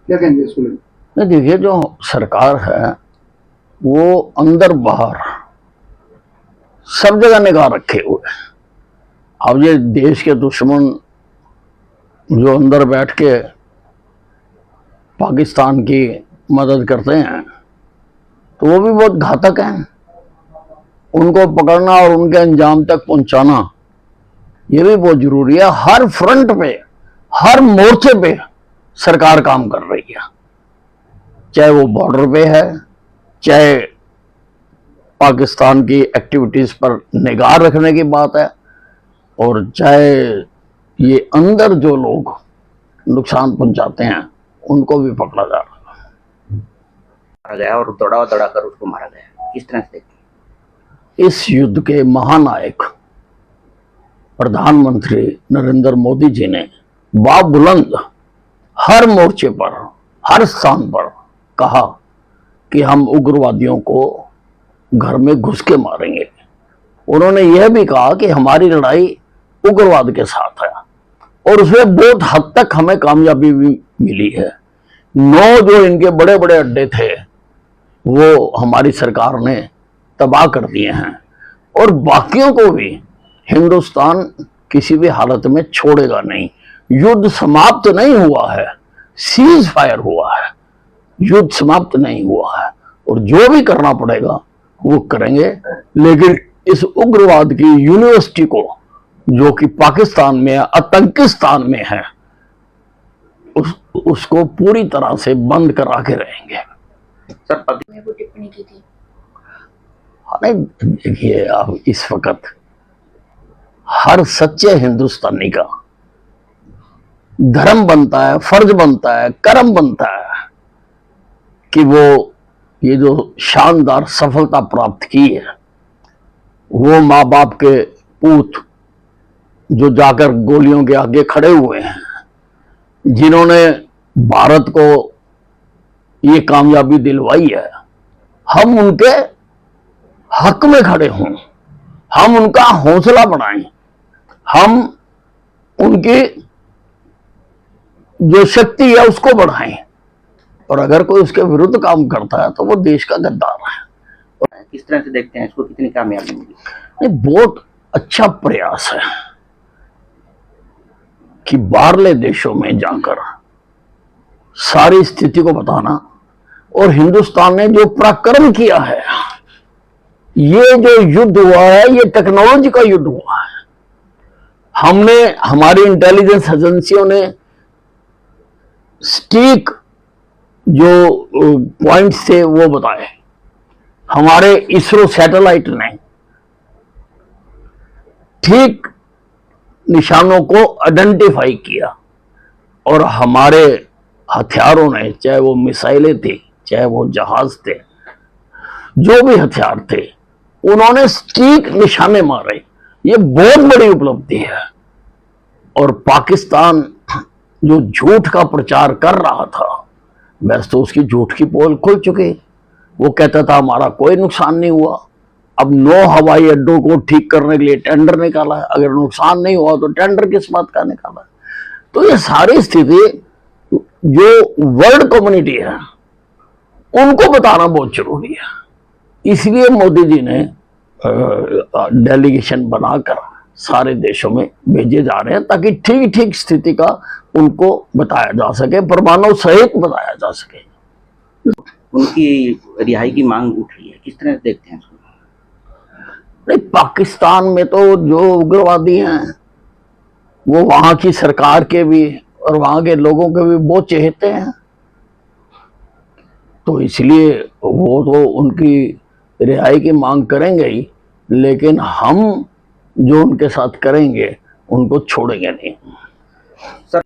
क्या कहेंगे इसको लेकर? नहीं, देखिए, जो सरकार है वो अंदर बाहर सब जगह निगाह रखे हुए है। अब ये देश के दुश्मन जो अंदर बैठ के पाकिस्तान की मदद करते हैं तो वो भी बहुत घातक हैं। उनको पकड़ना और उनके अंजाम तक पहुंचाना ये भी बहुत जरूरी है। हर फ्रंट पे, हर मोर्चे पे सरकार काम कर रही है, चाहे वो बॉर्डर पे है, चाहे पाकिस्तान की एक्टिविटीज पर निगाह रखने की बात है, और चाहे ये अंदर जो लोग नुकसान पहुंचाते हैं उनको भी पकड़ा जा रहा है। मारा गया और दौड़ा कर उसको मारा गया, किस तरह से देखते हैं? इस युद्ध के महानायक प्रधानमंत्री नरेंद्र मोदी जी ने बाबुलंद हर मोर्चे पर, हर स्थान पर कहा कि हम उग्रवादियों को घर में घुस के मारेंगे। उन्होंने यह भी कहा कि हमारी लड़ाई उग्रवाद के साथ है, और उसमें बहुत हद तक हमें कामयाबी भी मिली है। 9 जो इनके बड़े बड़े अड्डे थे वो हमारी सरकार ने तबाह कर दिए हैं, और बाकियों को भी हिंदुस्तान किसी भी हालत में छोड़ेगा नहीं। युद्ध समाप्त नहीं हुआ है, सीज फायर हुआ है, युद्ध समाप्त नहीं हुआ है, और जो भी करना पड़ेगा वो करेंगे। लेकिन इस उग्रवाद की यूनिवर्सिटी को, जो कि पाकिस्तान में, आतंकिस्तान में है, उसको पूरी तरह से बंद करा के रहेंगे। सर, ने वो टिप्पणी की थी। अरे देखिए, अब इस वक्त हर सच्चे हिंदुस्तानी का धर्म बनता है, फर्ज बनता है, कर्म बनता है कि वो ये जो शानदार सफलता प्राप्त की है, वो माँ बाप के पूत जो जाकर गोलियों के आगे खड़े हुए हैं, जिन्होंने भारत को ये कामयाबी दिलवाई है, हम उनके हक में खड़े हों, हम उनका हौसला बढ़ाएं, हम उनकी जो शक्ति है उसको बढ़ाएं, और अगर कोई उसके विरुद्ध काम करता है तो वो देश का गद्दार है। किस तरह से देखते हैं इसको, कितनी कामयाबी मिली? ये बहुत अच्छा प्रयास है कि बाहरले देशों में जाकर सारी स्थिति को बताना, और हिंदुस्तान ने जो पराक्रम किया है, ये जो युद्ध हुआ है ये टेक्नोलॉजी का युद्ध हुआ है। हमने, हमारी इंटेलिजेंस एजेंसियों ने स्टीक जो पॉइंट्स थे वो बताए, हमारे इसरो सैटेलाइट ने ठीक निशानों को आइडेंटिफाई किया, और हमारे हथियारों ने, चाहे वो मिसाइलें थी, चाहे वो जहाज थे, जो भी हथियार थे, उन्होंने सटीक निशाने मारे। ये बहुत बड़ी उपलब्धि है। और पाकिस्तान जो झूठ का प्रचार कर रहा था, वैसे तो उसकी झूठ की पोल खुल चुकी। वो कहता था हमारा कोई नुकसान नहीं हुआ। अब 9 हवाई अड्डों को ठीक करने के लिए टेंडर निकाला है, अगर नुकसान नहीं हुआ तो टेंडर किस बात का निकाला है? तो ये सारी स्थिति जो वर्ल्ड कम्युनिटी है उनको बताना बहुत जरूरी है। इसलिए मोदी जी ने डेलीगेशन बनाकर सारे देशों में भेजे जा रहे हैं, ताकि ठीक ठीक स्थिति का उनको बताया जा सके, परमाणु सहित बताया जा सके। उनकी रिहाई की मांग उठ रही है, किस तरह से देखते हैं इसको? नहीं, पाकिस्तान में तो जो उग्रवादी हैं वो वहां की सरकार के भी और वहां के लोगों के भी बहुत चहेते हैं, तो इसलिए वो तो उनकी रिहाई की मांग करेंगे ही, लेकिन हम जो उनके साथ करेंगे उनको छोड़ेंगे नहीं। सर,